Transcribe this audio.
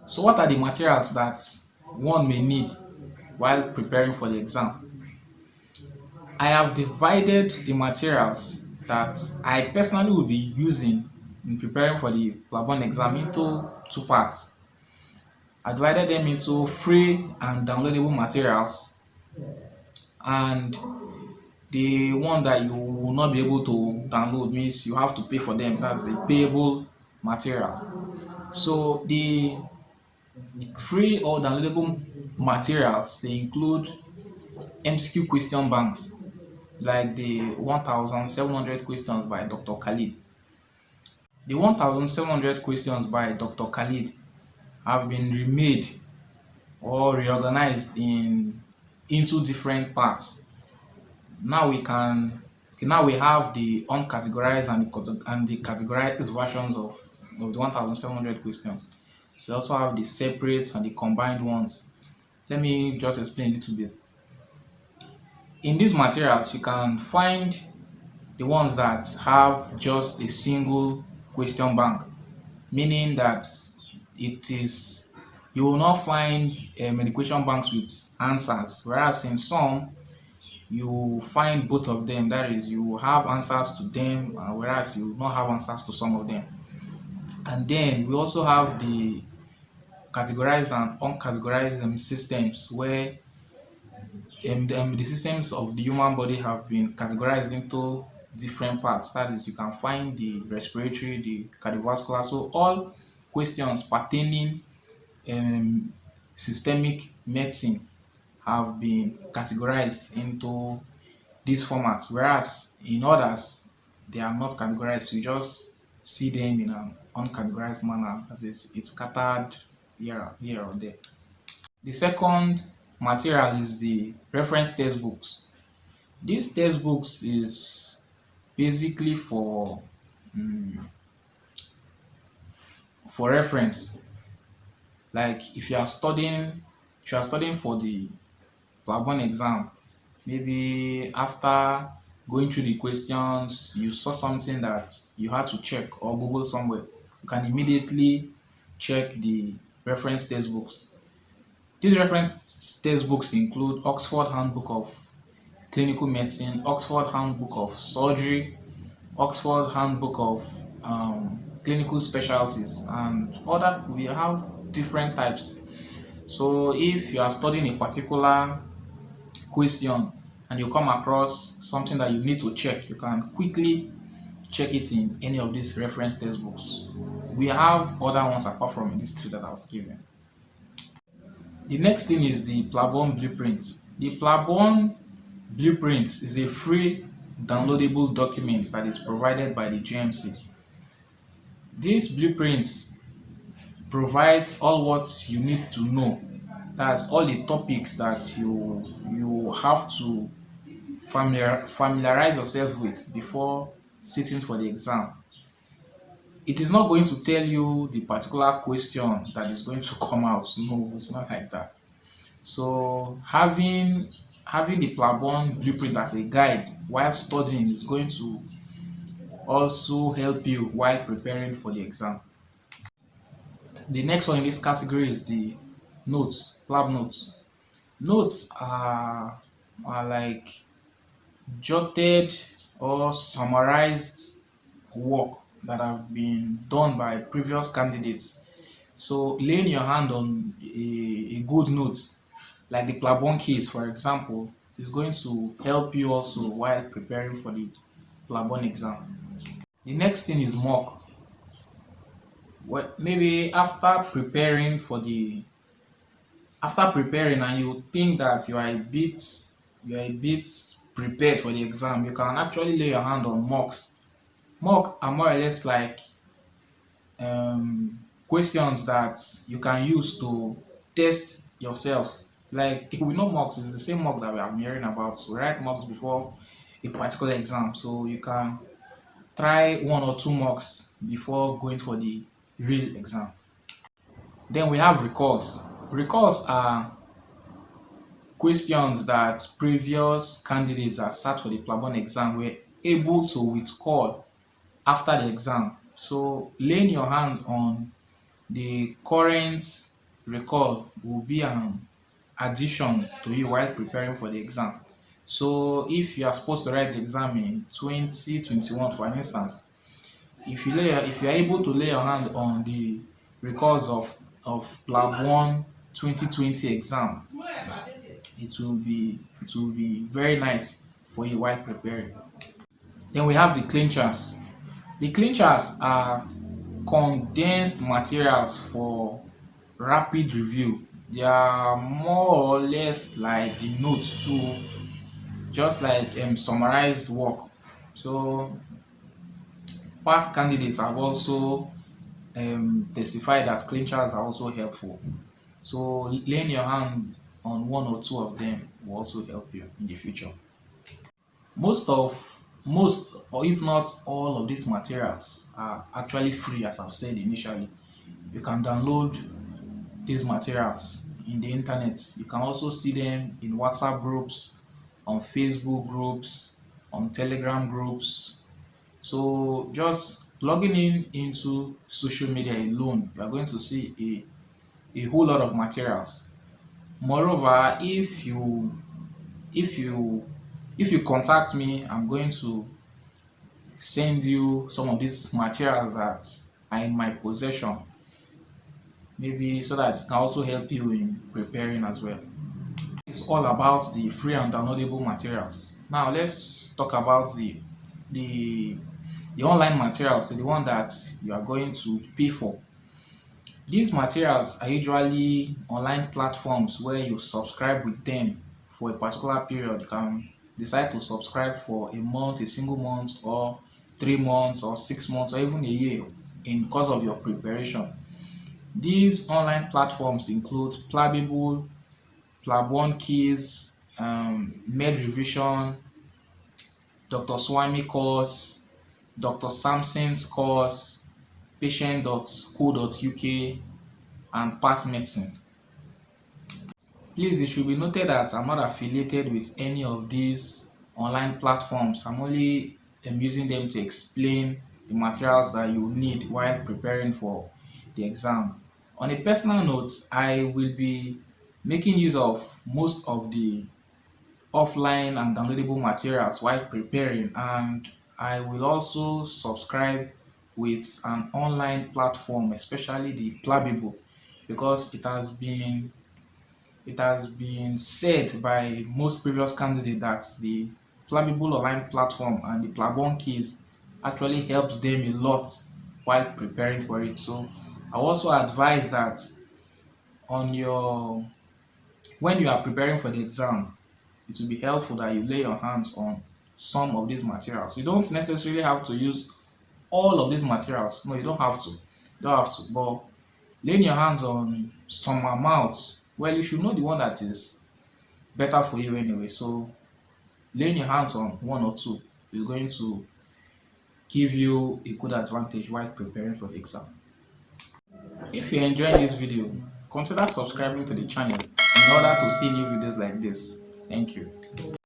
So what are the materials that one may need while preparing for the exam? I have divided the materials that I personally will be using in preparing for the PLAB exam into two parts. I divided them into free and downloadable materials, and the one that you will not be able to download means you have to pay for them. That's the payable materials. So the free or downloadable materials, they include MCQ question banks like the 1700 questions by Dr. Khalid. The 1700 questions by Dr. Khalid have been remade or reorganized into different parts. Now we can now we have the uncategorized and the categorized versions of the 1700 questions. We also have the separate and the combined ones. Let me just explain a little bit. In these materials, you can find the ones that have just a single question bank, meaning that it is you will not find medication banks with answers, whereas in some you find both of them. That is, you have answers to them, whereas you will not have answers to some of them. And then we also have the categorized and uncategorized systems, where the systems of the human body have been categorized into different parts. That is, you can find the respiratory, the cardiovascular. So all questions pertaining um, systemic medicine have been categorized into these formats, whereas in others they are not categorized. You just see them in an uncategorized manner, that is, it's scattered here or there. The second material is the reference textbooks. These textbooks is basically for reference. Like if you are studying for the PLAB exam, maybe after going through the questions, you saw something that you had to check or Google somewhere, you can immediately check the reference textbooks. These reference textbooks include Oxford Handbook of Clinical Medicine, Oxford Handbook of Surgery, Oxford Handbook of Clinical Specialties, and other. We have different types. So if you are studying a particular question and you come across something that you need to check, you can quickly check it in any of these reference textbooks. We have other ones apart from these three that I've given. The next thing is the PLAB blueprint. The PLAB blueprint is a free downloadable document that is provided by the GMC. This blueprint provides all what you need to know. That's all the topics that you have to familiarize yourself with before sitting for the exam. It is not going to tell you the particular question that is going to come out. No, it's not like that. So having the PLAB blueprint as a guide while studying is going to also help you while preparing for the exam. The next one in this category is the notes, PLAB notes. Notes are like jotted or summarized work that have been done by previous candidates. So laying your hand on a good note, like the PLAB case, for example, is going to help you also while preparing for the PLAB exam. The next thing is mock. Well, maybe after preparing and you think that you are a bit prepared for the exam, you can actually lay your hand on mocks. Mock are more or less like questions that you can use to test yourself. Like we know mocks is the same mock that we have been hearing about. So we write mocks before a particular exam. So you can try one or two mocks before going for the real exam. Then we have recalls. Recalls are questions that previous candidates that sat for the PLAB exam were able to recall after the exam. So laying your hands on the current recall will be an addition to you while preparing for the exam. So if you are supposed to write the exam in 2021, for an instance, if you are able to lay your hand on the records of PLAB 1 2020 exam, it will be very nice for you while preparing. Then we have the clinchers. The clinchers are condensed materials for rapid review. They are more or less like the notes to just like summarized work. So past candidates have also testified that clinchers are also helpful. So laying your hand on one or two of them will also help you in the future. Most or if not all of these materials are actually free, as I've said initially. You can download these materials in the internet. You can also see them in WhatsApp groups, on Facebook groups, on Telegram groups. So just logging in into social media alone, you are going to see a whole lot of materials. Moreover, if you if you contact me, I'm going to send you some of these materials that are in my possession, maybe so that it can also help you in preparing as well. It's all about the free and downloadable materials. Now let's talk about the the online materials, the one that you are going to pay for. These materials are usually online platforms where you subscribe with them for a particular period. You can decide to subscribe for a month, a single month, or 3 months, or 6 months, or even a year in course of your preparation. These online platforms include Plabable, PLAB 1 Keys, Med Revision, Dr. Swami course, Dr. Samson's course, patient.co.uk, and Pass Medicine. Please, it should be noted that I'm not affiliated with any of these online platforms. I'm only using them to explain the materials that you need while preparing for the exam. On a personal note, I will be making use of most of the offline and downloadable materials while preparing, and I will also subscribe with an online platform, especially the Plabable, because it has been said by most previous candidates that the Plabable online platform and the PLAB keys actually helps them a lot while preparing for it. So I also advise that on your when you are preparing for the exam, it will be helpful that you lay your hands on some of these materials. You don't necessarily have to use all of these materials. No, you don't have to. You don't have to. But laying your hands on some amounts, well, you should know the one that is better for you anyway. So laying your hands on one or two is going to give you a good advantage while preparing for the exam. If you're enjoying this video, consider subscribing to the channel in order to see new videos like this. Thank you.